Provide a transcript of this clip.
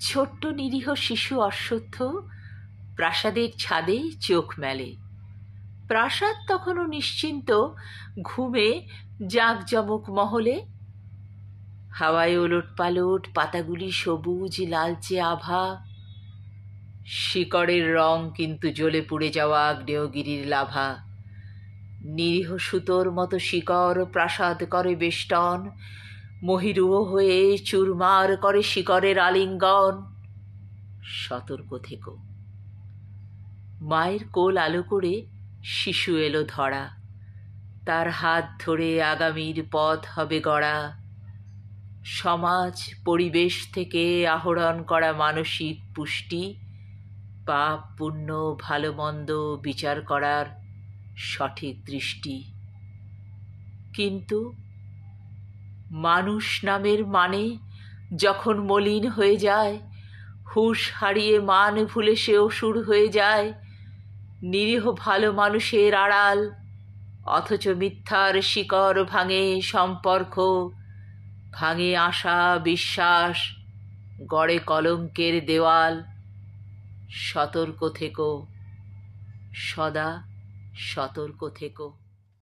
ছোট্ট নিরীহ শিশু অশ্বত্থ প্রাসাদের ছাদে চোখ মেলে। প্রাসাদ তখনও নিশ্চিন্ত ঘুমে জাঁকজমক মহলে। হাওয়ায় ওলট পালট পাতাগুলি সবুজ লালচে আভা, শিকড়ের রং কিন্তু জ্বলে পুড়ে যাওয়া আগ্নেয়গিরির লাভা। নিরীহ সুতোর মতো শিকড় প্রাসাদ করে বেষ্টন, মহিরুহ হয়ে চুরমার করে শিকড়ের আলিঙ্গন। সতর্ক থেকো। মায়ের কোল আলো করে শিশু এলো ধরা, তার হাত ধরে আগামীর পথ হবে গড়া। সমাজ পরিবেশ থেকে আহরণ করা মানসিক পুষ্টি, পাপ পুণ্য ভালো মন্দ বিচার করার সঠিক দৃষ্টি। কিন্তু মানুষ নামের মানে যখন মলিন হয়ে যায়, হুঁশ হারিয়ে মান ভুলে সে অসুর হয়ে যায়। নিরীহ ভালো মানুষের আড়াল অথচ মিথ্যার শিকড় ভাঙে সম্পর্ক, ভাঙে আশা বিশ্বাস, গড়ে কলঙ্কের দেওয়াল। সতর্ক থেকো, সদা সতর্ক থেকো।